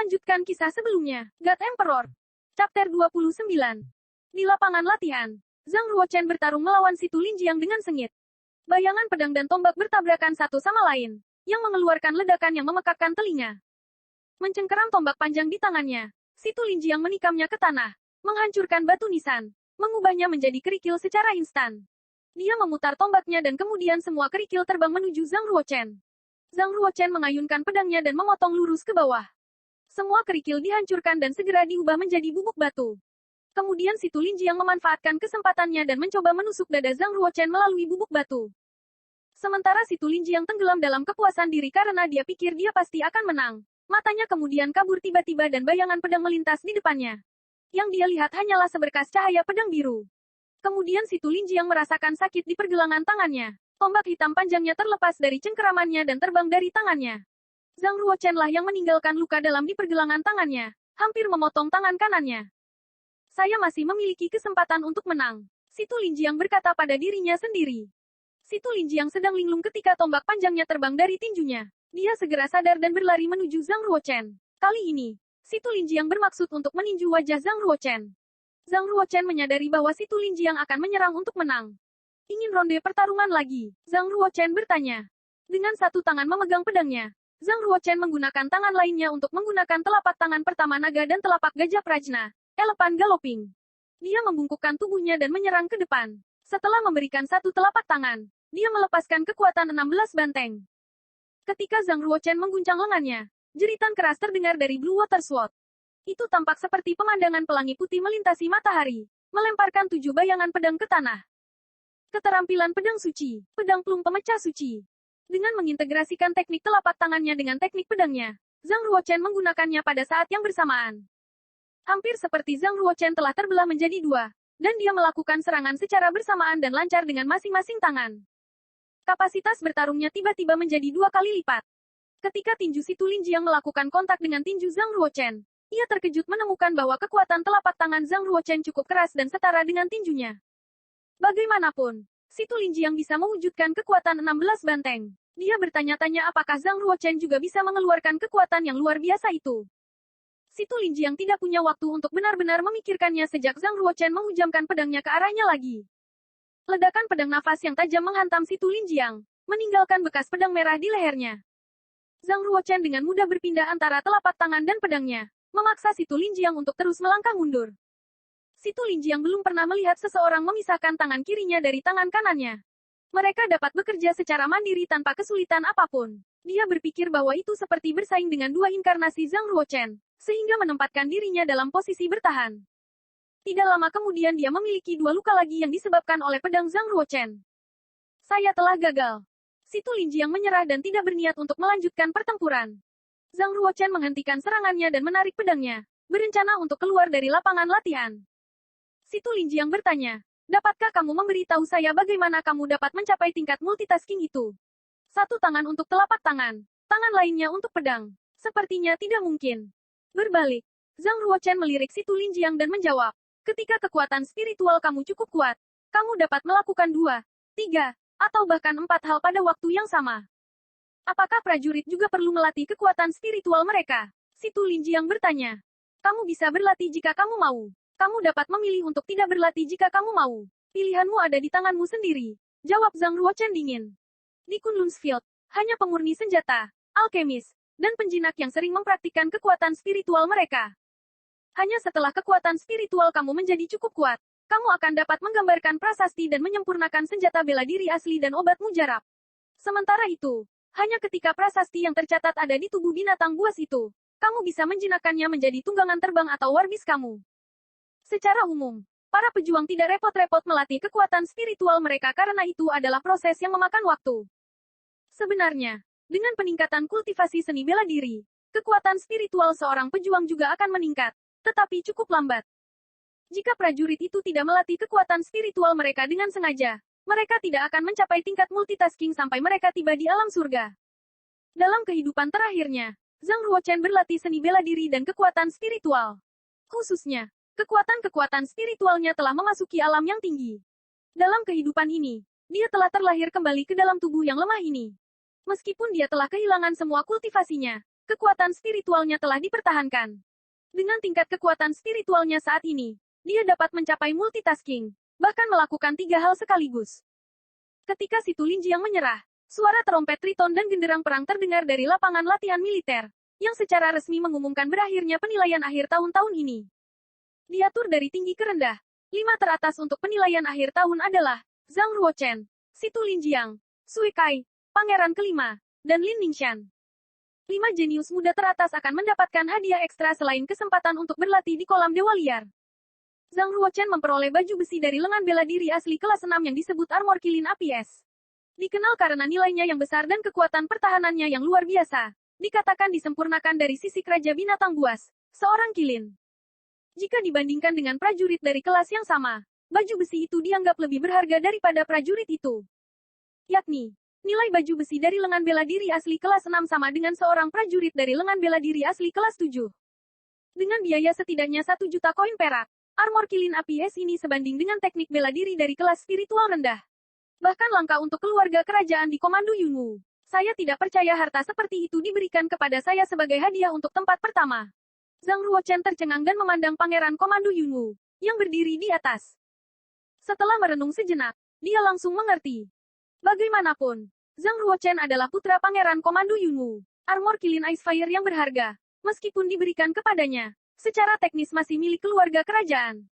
Melanjutkan kisah sebelumnya, God Emperor. Chapter 29. Di lapangan latihan, Zhang Ruochen bertarung melawan Si Tulinjiang dengan sengit. Bayangan pedang dan tombak bertabrakan satu sama lain, yang mengeluarkan ledakan yang memekakkan telinga. Mencengkeram tombak panjang di tangannya, Si Tulinjiang menikamnya ke tanah, menghancurkan batu nisan, mengubahnya menjadi kerikil secara instan. Dia memutar tombaknya dan kemudian semua kerikil terbang menuju Zhang Ruochen. Zhang Ruochen mengayunkan pedangnya dan memotong lurus ke bawah. Semua kerikil dihancurkan dan segera diubah menjadi bubuk batu. Kemudian Si Tulinjiang memanfaatkan kesempatannya dan mencoba menusuk dada Zhang Ruochen melalui bubuk batu. Sementara Si Tulinjiang tenggelam dalam kepuasan diri karena dia pikir dia pasti akan menang. Matanya kemudian kabur tiba-tiba dan bayangan pedang melintas di depannya. Yang dia lihat hanyalah seberkas cahaya pedang biru. Kemudian Si Tulinjiang merasakan sakit di pergelangan tangannya. Tombak hitam panjangnya terlepas dari cengkeramannya dan terbang dari tangannya. Zhang Ruochen lah yang meninggalkan luka dalam di pergelangan tangannya, hampir memotong tangan kanannya. Saya masih memiliki kesempatan untuk menang, Si Tulinjiang berkata pada dirinya sendiri. Si Tulinjiang sedang linglung ketika tombak panjangnya terbang dari tinjunya. Dia segera sadar dan berlari menuju Zhang Ruochen. Kali ini, Si Tulinjiang bermaksud untuk meninju wajah Zhang Ruochen. Zhang Ruochen menyadari bahwa Si Tulinjiang akan menyerang untuk menang. Ingin ronde pertarungan lagi? Zhang Ruochen bertanya. Dengan satu tangan memegang pedangnya, Zhang Ruochen menggunakan tangan lainnya untuk menggunakan telapak tangan pertama naga dan telapak gajah prajna, Elephant Galloping. Dia membungkukkan tubuhnya dan menyerang ke depan. Setelah memberikan satu telapak tangan, dia melepaskan kekuatan 16 banteng. Ketika Zhang Ruochen mengguncang lengannya, jeritan keras terdengar dari Blue Water Sword. Itu tampak seperti pemandangan pelangi putih melintasi matahari, melemparkan 7 bayangan pedang ke tanah. Keterampilan pedang suci, pedang plum pemecah suci. Dengan mengintegrasikan teknik telapak tangannya dengan teknik pedangnya, Zhang Ruochen menggunakannya pada saat yang bersamaan. Hampir seperti Zhang Ruochen telah terbelah menjadi dua, dan dia melakukan serangan secara bersamaan dan lancar dengan masing-masing tangan. Kapasitas bertarungnya tiba-tiba menjadi 2 kali lipat. Ketika tinju Si Tulinjiang melakukan kontak dengan tinju Zhang Ruochen, ia terkejut menemukan bahwa kekuatan telapak tangan Zhang Ruochen cukup keras dan setara dengan tinjunya. Bagaimanapun, Si Tulinjiang bisa mewujudkan kekuatan 16 banteng. Dia bertanya-tanya apakah Zhang Ruochen juga bisa mengeluarkan kekuatan yang luar biasa itu. Si Tulinjiang tidak punya waktu untuk benar-benar memikirkannya sejak Zhang Ruochen menghujamkan pedangnya ke arahnya lagi. Ledakan pedang nafas yang tajam menghantam Si Tulinjiang, meninggalkan bekas pedang merah di lehernya. Zhang Ruochen dengan mudah berpindah antara telapak tangan dan pedangnya, memaksa Si Tulinjiang untuk terus melangkah mundur. Si Tulinjiang belum pernah melihat seseorang memisahkan tangan kirinya dari tangan kanannya. Mereka dapat bekerja secara mandiri tanpa kesulitan apapun. Dia berpikir bahwa itu seperti bersaing dengan dua inkarnasi Zhang Ruochen, sehingga menempatkan dirinya dalam posisi bertahan. Tidak lama kemudian dia memiliki 2 luka lagi yang disebabkan oleh pedang Zhang Ruochen. Saya telah gagal. Si Tulinjiang menyerah dan tidak berniat untuk melanjutkan pertempuran. Zhang Ruochen menghentikan serangannya dan menarik pedangnya, berencana untuk keluar dari lapangan latihan. Si Tulinjiang bertanya, dapatkah kamu memberitahu saya bagaimana kamu dapat mencapai tingkat multitasking itu? Satu tangan untuk telapak tangan, tangan lainnya untuk pedang. Sepertinya tidak mungkin. Berbalik, Zhang Ruochen melirik Si Tulinjiang dan menjawab, ketika kekuatan spiritual kamu cukup kuat, kamu dapat melakukan 2, 3, atau bahkan 4 hal pada waktu yang sama. Apakah prajurit juga perlu melatih kekuatan spiritual mereka? Si Tulinjiang bertanya. Kamu bisa berlatih jika kamu mau. Kamu dapat memilih untuk tidak berlatih jika kamu mau. Pilihanmu ada di tanganmu sendiri. Jawab Zhang Ruochen dingin. Di Kunlun's Field, hanya pemurni senjata, alkemis, dan penjinak yang sering mempraktikkan kekuatan spiritual mereka. Hanya setelah kekuatan spiritual kamu menjadi cukup kuat, kamu akan dapat menggambarkan prasasti dan menyempurnakan senjata bela diri asli dan obat mujarab. Sementara itu, hanya ketika prasasti yang tercatat ada di tubuh binatang buas itu, kamu bisa menjinakkannya menjadi tunggangan terbang atau warbis kamu. Secara umum, para pejuang tidak repot-repot melatih kekuatan spiritual mereka karena itu adalah proses yang memakan waktu. Sebenarnya, dengan peningkatan kultivasi seni bela diri, kekuatan spiritual seorang pejuang juga akan meningkat, tetapi cukup lambat. Jika prajurit itu tidak melatih kekuatan spiritual mereka dengan sengaja, mereka tidak akan mencapai tingkat multitasking sampai mereka tiba di alam surga. Dalam kehidupan terakhirnya, Zhang Ruochen berlatih seni bela diri dan kekuatan spiritual. Khususnya, kekuatan-kekuatan spiritualnya telah memasuki alam yang tinggi. Dalam kehidupan ini, dia telah terlahir kembali ke dalam tubuh yang lemah ini. Meskipun dia telah kehilangan semua kultivasinya, kekuatan spiritualnya telah dipertahankan. Dengan tingkat kekuatan spiritualnya saat ini, dia dapat mencapai multitasking, bahkan melakukan 3 hal sekaligus. Ketika si Tu Linjiang menyerah, suara trompet triton dan genderang perang terdengar dari lapangan latihan militer, yang secara resmi mengumumkan berakhirnya penilaian akhir tahun-tahun ini. Diatur dari tinggi ke rendah, 5 teratas untuk penilaian akhir tahun adalah Zhang Ruochen, si Tu Linjiang, Sui Kai, Pangeran kelima, dan Lin Ningxian. 5 jenius muda teratas akan mendapatkan hadiah ekstra selain kesempatan untuk berlatih di kolam dewa liar. Zhang Ruochen memperoleh baju besi dari lengan bela diri asli kelas 6 yang disebut Armor Kilin APS. Dikenal karena nilainya yang besar dan kekuatan pertahanannya yang luar biasa. Dikatakan disempurnakan dari sisik Raja Binatang Buas, seorang kilin. Jika dibandingkan dengan prajurit dari kelas yang sama, baju besi itu dianggap lebih berharga daripada prajurit itu. Yakni, nilai baju besi dari lengan bela diri asli kelas 6 sama dengan seorang prajurit dari lengan bela diri asli kelas 7. Dengan biaya setidaknya 1 juta koin perak, Armor Kilin APS ini sebanding dengan teknik bela diri dari kelas spiritual rendah. Bahkan langka untuk keluarga kerajaan di Komando Yunwu. Saya tidak percaya harta seperti itu diberikan kepada saya sebagai hadiah untuk tempat pertama. Zhang Ruochen tercengang dan memandang Pangeran Komando Yunwu, yang berdiri di atas. Setelah merenung sejenak, dia langsung mengerti. Bagaimanapun, Zhang Ruochen adalah putra Pangeran Komando Yunwu. Armor Kilin Ice Fire yang berharga, meskipun diberikan kepadanya, secara teknis masih milik keluarga kerajaan.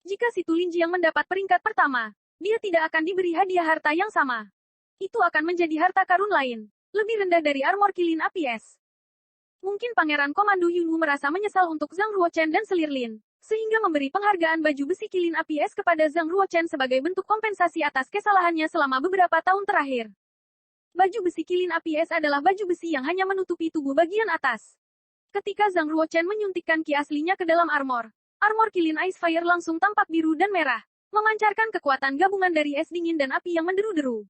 Jika si Tu Linjiang mendapat peringkat pertama, dia tidak akan diberi hadiah harta yang sama. Itu akan menjadi harta karun lain, lebih rendah dari Armor Kilin APS. Mungkin Pangeran Komando Yunwu merasa menyesal untuk Zhang Ruochen dan Selir Lin, sehingga memberi penghargaan baju besi Kilin APS kepada Zhang Ruochen sebagai bentuk kompensasi atas kesalahannya selama beberapa tahun terakhir. Baju besi Kilin APS adalah baju besi yang hanya menutupi tubuh bagian atas. Ketika Zhang Ruochen menyuntikkan ki aslinya ke dalam armor Kilin Ice Fire langsung tampak biru dan merah, memancarkan kekuatan gabungan dari es dingin dan api yang menderu-deru.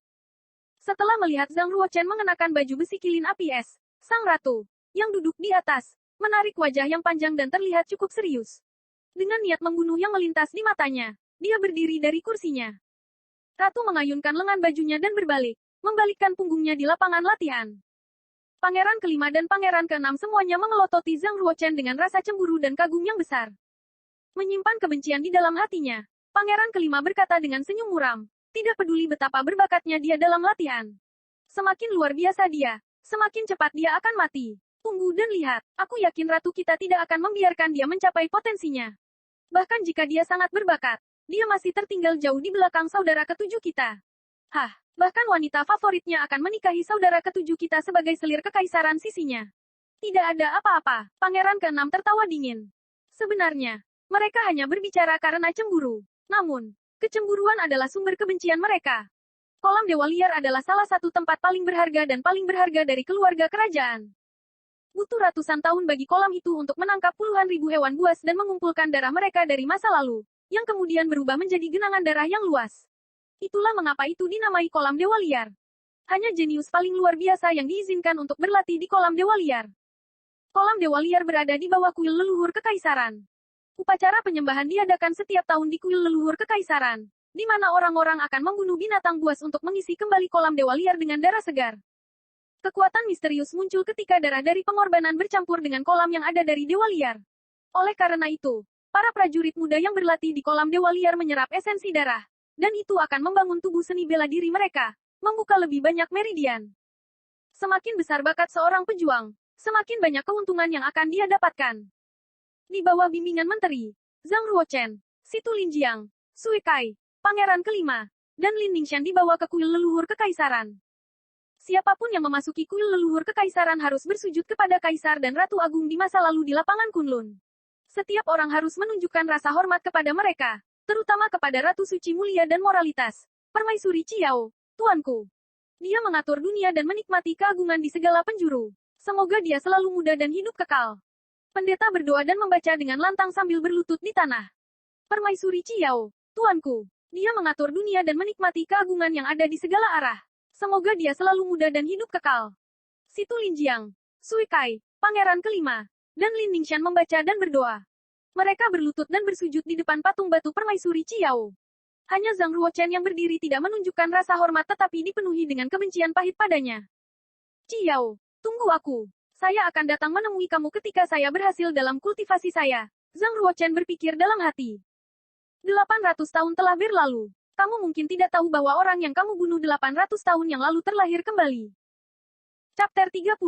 Setelah melihat Zhang Ruochen mengenakan baju besi Kilin APS, sang ratu, yang duduk di atas, menarik wajah yang panjang dan terlihat cukup serius. Dengan niat membunuh yang melintas di matanya, dia berdiri dari kursinya. Ratu mengayunkan lengan bajunya dan berbalik, membalikkan punggungnya di lapangan latihan. Pangeran kelima dan pangeran keenam semuanya mengelototi Zhang Ruochen dengan rasa cemburu dan kagum yang besar. Menyimpan kebencian di dalam hatinya, pangeran kelima berkata dengan senyum muram, tidak peduli betapa berbakatnya dia dalam latihan. Semakin luar biasa dia, semakin cepat dia akan mati. Tunggu dan lihat, aku yakin ratu kita tidak akan membiarkan dia mencapai potensinya. Bahkan jika dia sangat berbakat, dia masih tertinggal jauh di belakang saudara ketujuh kita. Hah, bahkan wanita favoritnya akan menikahi saudara ketujuh kita sebagai selir kekaisaran sisinya. Tidak ada apa-apa, pangeran keenam tertawa dingin. Sebenarnya, mereka hanya berbicara karena cemburu. Namun, kecemburuan adalah sumber kebencian mereka. Kolam Dewa Liar adalah salah satu tempat paling berharga dan paling berharga dari keluarga kerajaan. Butuh ratusan tahun bagi kolam itu untuk menangkap puluhan ribu hewan buas dan mengumpulkan darah mereka dari masa lalu, yang kemudian berubah menjadi genangan darah yang luas. Itulah mengapa itu dinamai kolam Dewa Liar. Hanya jenius paling luar biasa yang diizinkan untuk berlatih di kolam Dewa Liar. Kolam Dewa Liar berada di bawah kuil leluhur kekaisaran. Upacara penyembahan diadakan setiap tahun di kuil leluhur kekaisaran, di mana orang-orang akan membunuh binatang buas untuk mengisi kembali kolam Dewa Liar dengan darah segar. Kekuatan misterius muncul ketika darah dari pengorbanan bercampur dengan kolam yang ada dari Dewa Liar. Oleh karena itu, para prajurit muda yang berlatih di kolam Dewa Liar menyerap esensi darah, dan itu akan membangun tubuh seni bela diri mereka, membuka lebih banyak meridian. Semakin besar bakat seorang pejuang, semakin banyak keuntungan yang akan dia dapatkan. Di bawah bimbingan menteri, Zhang Ruochen, si Tu Linjiang, Sui Kai, pangeran kelima, dan Lin Ningxian dibawa ke kuil leluhur kekaisaran. Siapapun yang memasuki kuil leluhur kekaisaran harus bersujud kepada kaisar dan ratu agung di masa lalu di lapangan Kunlun. Setiap orang harus menunjukkan rasa hormat kepada mereka, terutama kepada Ratu Suci Mulia dan Moralitas, Permaisuri Ciao, Tuanku. Dia mengatur dunia dan menikmati keagungan di segala penjuru. Semoga dia selalu muda dan hidup kekal. Pendeta berdoa dan membaca dengan lantang sambil berlutut di tanah. Permaisuri Ciao, Tuanku. Dia mengatur dunia dan menikmati keagungan yang ada di segala arah. Semoga dia selalu muda dan hidup kekal. Si Tu Linjiang, Sui Kai, pangeran kelima, dan Lin Ningxian membaca dan berdoa. Mereka berlutut dan bersujud di depan patung batu Permaisuri Ciao. Hanya Zhang Ruochen yang berdiri tidak menunjukkan rasa hormat tetapi dipenuhi dengan kebencian pahit padanya. Ciao, tunggu aku. Saya akan datang menemui kamu ketika saya berhasil dalam kultivasi saya. Zhang Ruochen berpikir dalam hati. 800 tahun telah berlalu. Kamu mungkin tidak tahu bahwa orang yang kamu bunuh 800 tahun yang lalu terlahir kembali. Chapter 30.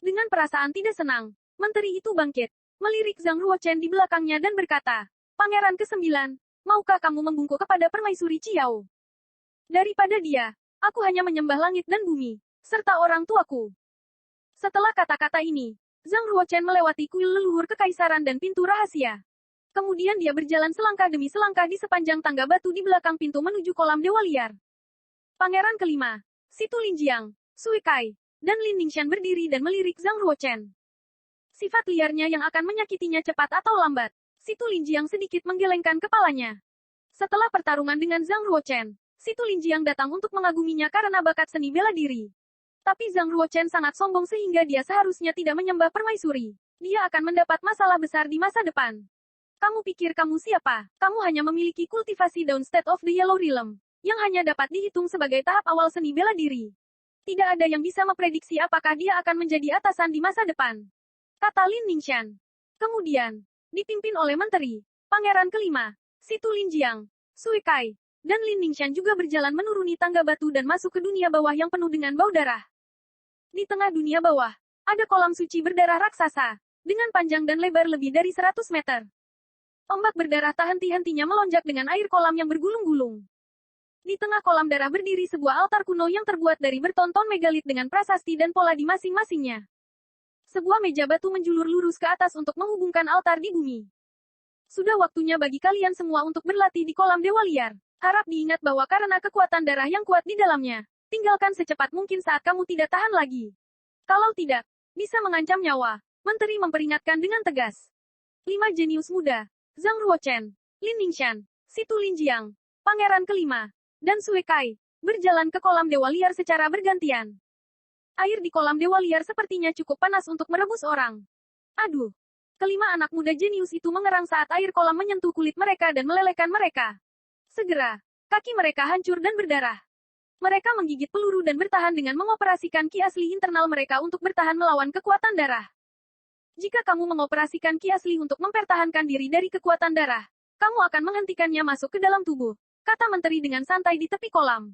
Dengan perasaan tidak senang, menteri itu bangkit, melirik Zhang Ruochen di belakangnya dan berkata, Pangeran ke-9, maukah kamu membungkuk kepada permaisuri Ciao? Daripada dia, aku hanya menyembah langit dan bumi, serta orang tuaku. Setelah kata-kata ini, Zhang Ruochen melewati kuil leluhur kekaisaran dan pintu rahasia. Kemudian dia berjalan selangkah demi selangkah di sepanjang tangga batu di belakang pintu menuju kolam dewa liar. Pangeran kelima, Situ Linjiang, Sui Kai, dan Lin Ningxian berdiri dan melirik Zhang Ruochen. Sifat liarnya yang akan menyakitinya cepat atau lambat. Situ Linjiang sedikit menggelengkan kepalanya. Setelah pertarungan dengan Zhang Ruochen, Situ Linjiang datang untuk mengaguminya karena bakat seni bela diri. Tapi Zhang Ruochen sangat sombong sehingga dia seharusnya tidak menyembah permaisuri. Dia akan mendapat masalah besar di masa depan. Kamu pikir kamu siapa? Kamu hanya memiliki kultivasi Dawn State of the Yellow Realm, yang hanya dapat dihitung sebagai tahap awal seni bela diri. Tidak ada yang bisa memprediksi apakah dia akan menjadi atasan di masa depan. Kata Lin Ningxian. Kemudian, dipimpin oleh menteri, Pangeran kelima, Situ Linjiang, Sui Kai, dan Lin Ningxian juga berjalan menuruni tangga batu dan masuk ke dunia bawah yang penuh dengan bau darah. Di tengah dunia bawah, ada kolam suci berdarah raksasa, dengan panjang dan lebar lebih dari 100 meter. Ombak berdarah tak henti-hentinya melonjak dengan air kolam yang bergulung-gulung. Di tengah kolam darah berdiri sebuah altar kuno yang terbuat dari bertonton megalit dengan prasasti dan pola di masing-masingnya. Sebuah meja batu menjulur lurus ke atas untuk menghubungkan altar di bumi. Sudah waktunya bagi kalian semua untuk berlatih di kolam dewa liar. Harap diingat bahwa karena kekuatan darah yang kuat di dalamnya, tinggalkan secepat mungkin saat kamu tidak tahan lagi. Kalau tidak, bisa mengancam nyawa. Menteri memperingatkan dengan tegas. 5 jenius muda, Zhang Ruochen, Lin Ningxian, Situ Linjiang, Pangeran kelima, dan Sui Kai, berjalan ke kolam dewa liar secara bergantian. Air di kolam dewa liar sepertinya cukup panas untuk merebus orang. Aduh! Kelima anak muda jenius itu mengerang saat air kolam menyentuh kulit mereka dan melelehkan mereka. Segera, kaki mereka hancur dan berdarah. Mereka menggigit peluru dan bertahan dengan mengoperasikan ki asli internal mereka untuk bertahan melawan kekuatan darah. Jika kamu mengoperasikan ki asli untuk mempertahankan diri dari kekuatan darah, kamu akan menghentikannya masuk ke dalam tubuh, kata menteri dengan santai di tepi kolam.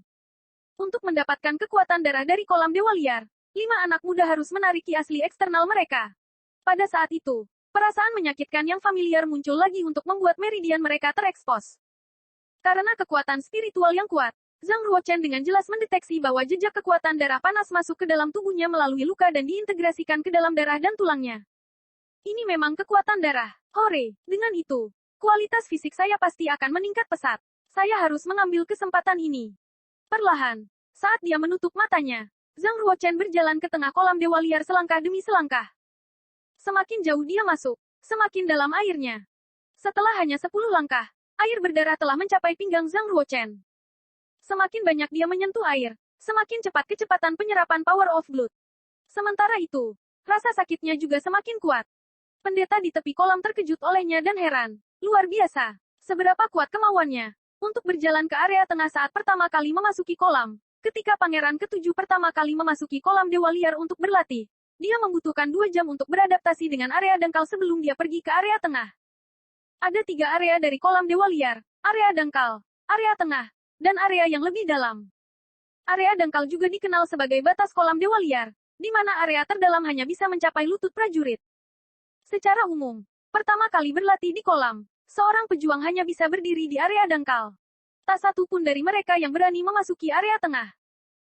Untuk mendapatkan kekuatan darah dari kolam dewa liar, 5 anak muda harus menarik ki asli eksternal mereka. Pada saat itu, perasaan menyakitkan yang familiar muncul lagi untuk membuat meridian mereka terekspos. Karena kekuatan spiritual yang kuat, Zhang Ruochen dengan jelas mendeteksi bahwa jejak kekuatan darah panas masuk ke dalam tubuhnya melalui luka dan diintegrasikan ke dalam darah dan tulangnya. Ini memang kekuatan darah. Hore, dengan itu, kualitas fisik saya pasti akan meningkat pesat. Saya harus mengambil kesempatan ini. Perlahan, saat dia menutup matanya, Zhang Ruochen berjalan ke tengah kolam dewa liar selangkah demi selangkah. Semakin jauh dia masuk, semakin dalam airnya. Setelah hanya 10 langkah, air berdarah telah mencapai pinggang Zhang Ruochen. Semakin banyak dia menyentuh air, semakin cepat kecepatan penyerapan power of blood. Sementara itu, rasa sakitnya juga semakin kuat. Pendeta di tepi kolam terkejut olehnya dan heran. Luar biasa. Seberapa kuat kemauannya untuk berjalan ke area tengah saat pertama kali memasuki kolam. Ketika Pangeran ke-7 pertama kali memasuki kolam dewa liar untuk berlatih, dia membutuhkan 2 jam untuk beradaptasi dengan area dangkal sebelum dia pergi ke area tengah. Ada 3 area dari kolam dewa liar, area dangkal, area tengah, dan area yang lebih dalam. Area dangkal juga dikenal sebagai batas kolam dewa liar, di mana area terdalam hanya bisa mencapai lutut prajurit. Secara umum, pertama kali berlatih di kolam, seorang pejuang hanya bisa berdiri di area dangkal. Tak satu pun dari mereka yang berani memasuki area tengah.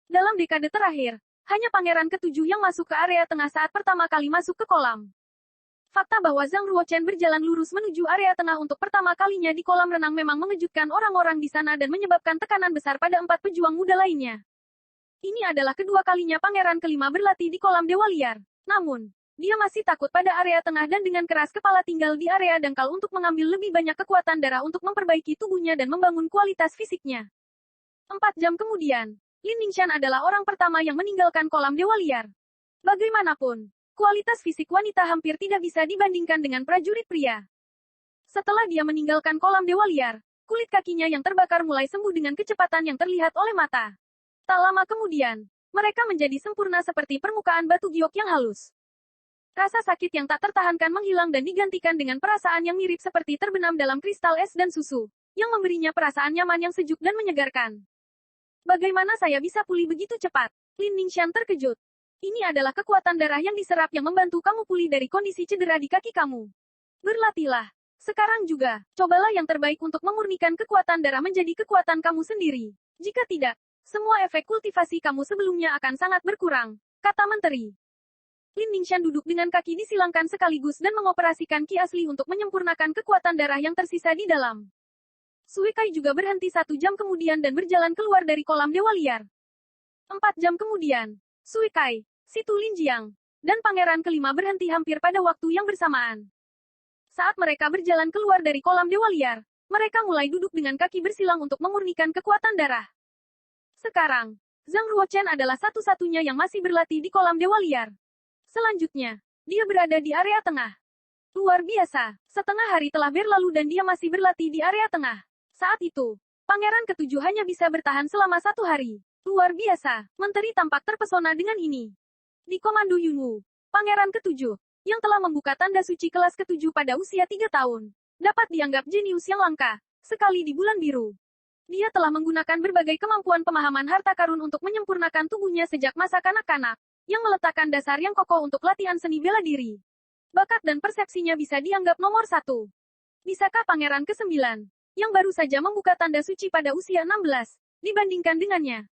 Dalam dekade terakhir, hanya Pangeran ke-7 yang masuk ke area tengah saat pertama kali masuk ke kolam. Fakta bahwa Zhang Ruochen berjalan lurus menuju area tengah untuk pertama kalinya di kolam renang memang mengejutkan orang-orang di sana dan menyebabkan tekanan besar pada 4 pejuang muda lainnya. Ini adalah kedua kalinya Pangeran kelima berlatih di kolam dewa liar. Namun, dia masih takut pada area tengah dan dengan keras kepala tinggal di area dangkal untuk mengambil lebih banyak kekuatan darah untuk memperbaiki tubuhnya dan membangun kualitas fisiknya. 4 jam kemudian, Lin Ningxian adalah orang pertama yang meninggalkan kolam dewa liar. Bagaimanapun, kualitas fisik wanita hampir tidak bisa dibandingkan dengan prajurit pria. Setelah dia meninggalkan kolam dewa liar, kulit kakinya yang terbakar mulai sembuh dengan kecepatan yang terlihat oleh mata. Tak lama kemudian, mereka menjadi sempurna seperti permukaan batu giok yang halus. Rasa sakit yang tak tertahankan menghilang dan digantikan dengan perasaan yang mirip seperti terbenam dalam kristal es dan susu, yang memberinya perasaan nyaman yang sejuk dan menyegarkan. Bagaimana saya bisa pulih begitu cepat? Lin Ningxian terkejut. Ini adalah kekuatan darah yang diserap yang membantu kamu pulih dari kondisi cedera di kaki kamu. Berlatihlah. Sekarang juga, cobalah yang terbaik untuk memurnikan kekuatan darah menjadi kekuatan kamu sendiri. Jika tidak, semua efek kultivasi kamu sebelumnya akan sangat berkurang, kata menteri. Lin Ningxian duduk dengan kaki disilangkan sekaligus dan mengoperasikan ki asli untuk menyempurnakan kekuatan darah yang tersisa di dalam. Sui Kai juga berhenti 1 jam kemudian dan berjalan keluar dari kolam dewa liar. 4 jam kemudian, Sui Kai, Situ Lin Jiang, dan pangeran kelima berhenti hampir pada waktu yang bersamaan. Saat mereka berjalan keluar dari kolam dewa liar, mereka mulai duduk dengan kaki bersilang untuk memurnikan kekuatan darah. Sekarang, Zhang Ruochen adalah satu-satunya yang masih berlatih di kolam dewa liar. Selanjutnya, dia berada di area tengah. Luar biasa, setengah hari telah berlalu dan dia masih berlatih di area tengah. Saat itu, pangeran ketujuh hanya bisa bertahan selama 1 hari. Luar biasa, menteri tampak terpesona dengan ini. Di komando Yunwu, pangeran ketujuh, yang telah membuka tanda suci kelas ketujuh pada usia 3 tahun, dapat dianggap jenius yang langka, sekali di bulan biru. Dia telah menggunakan berbagai kemampuan pemahaman harta karun untuk menyempurnakan tubuhnya sejak masa kanak-kanak, yang meletakkan dasar yang kokoh untuk latihan seni bela diri. Bakat dan persepsinya bisa dianggap nomor 1. Bisakah pangeran ke-9, yang baru saja membuka tanda suci pada usia 16, dibandingkan dengannya?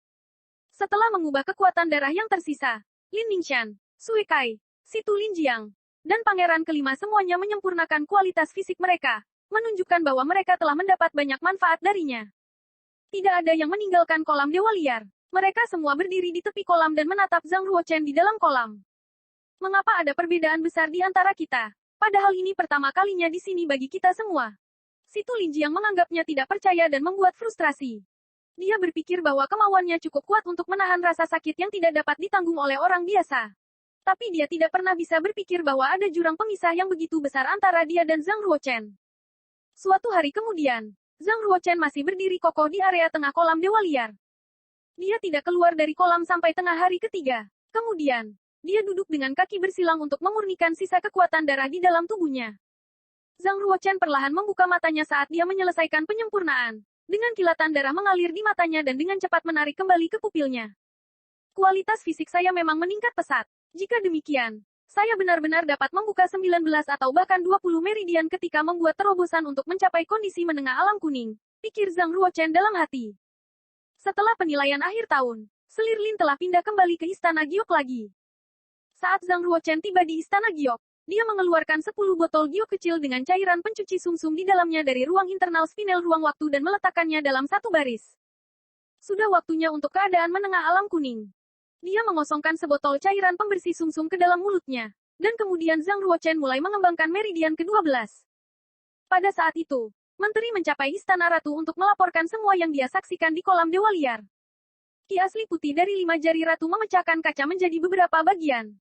Setelah mengubah kekuatan darah yang tersisa, Lin Ningxian, Sui Kai, Situ Lin Jiang, dan pangeran kelima semuanya menyempurnakan kualitas fisik mereka, menunjukkan bahwa mereka telah mendapat banyak manfaat darinya. Tidak ada yang meninggalkan kolam dewa liar. Mereka semua berdiri di tepi kolam dan menatap Zhang Ruochen di dalam kolam. Mengapa ada perbedaan besar di antara kita? Padahal ini pertama kalinya di sini bagi kita semua. Situ Lin Jiang menganggapnya tidak percaya dan membuat frustrasi. Dia berpikir bahwa kemauannya cukup kuat untuk menahan rasa sakit yang tidak dapat ditanggung oleh orang biasa. Tapi dia tidak pernah bisa berpikir bahwa ada jurang pemisah yang begitu besar antara dia dan Zhang Ruochen. Suatu hari kemudian, Zhang Ruochen masih berdiri kokoh di area tengah kolam dewa liar. Dia tidak keluar dari kolam sampai tengah hari ketiga. Kemudian, dia duduk dengan kaki bersilang untuk memurnikan sisa kekuatan darah di dalam tubuhnya. Zhang Ruochen perlahan membuka matanya saat dia menyelesaikan penyempurnaan. Dengan kilatan darah mengalir di matanya dan dengan cepat menarik kembali ke pupilnya. Kualitas fisik saya memang meningkat pesat. Jika demikian, saya benar-benar dapat membuka 19 atau bahkan 20 meridian ketika membuat terobosan untuk mencapai kondisi menengah alam kuning, pikir Zhang Ruochen dalam hati. Setelah penilaian akhir tahun, Selir Lin telah pindah kembali ke Istana Giok lagi. Saat Zhang Ruochen tiba di Istana Giok, dia mengeluarkan 10 botol giok kecil dengan cairan pencuci sumsum di dalamnya dari ruang internal spinel ruang waktu dan meletakkannya dalam satu baris. Sudah waktunya untuk keadaan menengah alam kuning. Dia mengosongkan sebotol cairan pembersih sumsum ke dalam mulutnya, dan kemudian Zhang Ruochen mulai mengembangkan meridian ke-12. Pada saat itu, Menteri mencapai Istana Ratu untuk melaporkan semua yang dia saksikan di kolam dewa liar. Ki asli putih dari 5 jari ratu memecahkan kaca menjadi beberapa bagian.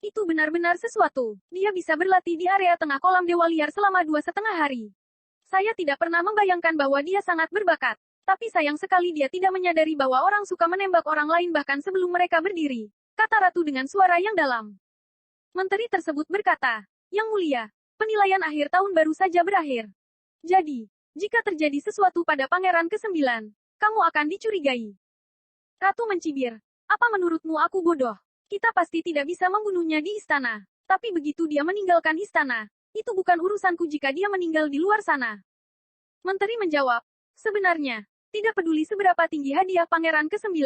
Itu benar-benar sesuatu. Dia bisa berlatih di area tengah kolam dewa liar selama 2,5 hari. Saya tidak pernah membayangkan bahwa dia sangat berbakat. Tapi sayang sekali dia tidak menyadari bahwa orang suka menembak orang lain bahkan sebelum mereka berdiri, kata Ratu dengan suara yang dalam. Menteri tersebut berkata, Yang Mulia, penilaian akhir tahun baru saja berakhir. Jadi, jika terjadi sesuatu pada pangeran ke-9, kamu akan dicurigai. Ratu mencibir, apa menurutmu aku bodoh? Kita pasti tidak bisa membunuhnya di istana. Tapi begitu dia meninggalkan istana, itu bukan urusanku jika dia meninggal di luar sana. Menteri menjawab, sebenarnya, tidak peduli seberapa tinggi hadiah pangeran ke-9.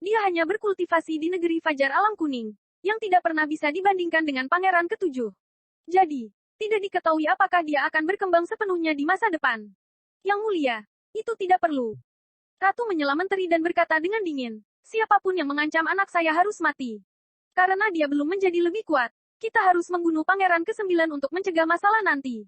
Dia hanya berkultivasi di negeri Fajar Alam Kuning, yang tidak pernah bisa dibandingkan dengan pangeran ke-7. Jadi, tidak diketahui apakah dia akan berkembang sepenuhnya di masa depan. Yang Mulia, itu tidak perlu. Ratu menyela menteri dan berkata dengan dingin, siapapun yang mengancam anak saya harus mati. Karena dia belum menjadi lebih kuat, kita harus membunuh pangeran ke-9 untuk mencegah masalah nanti.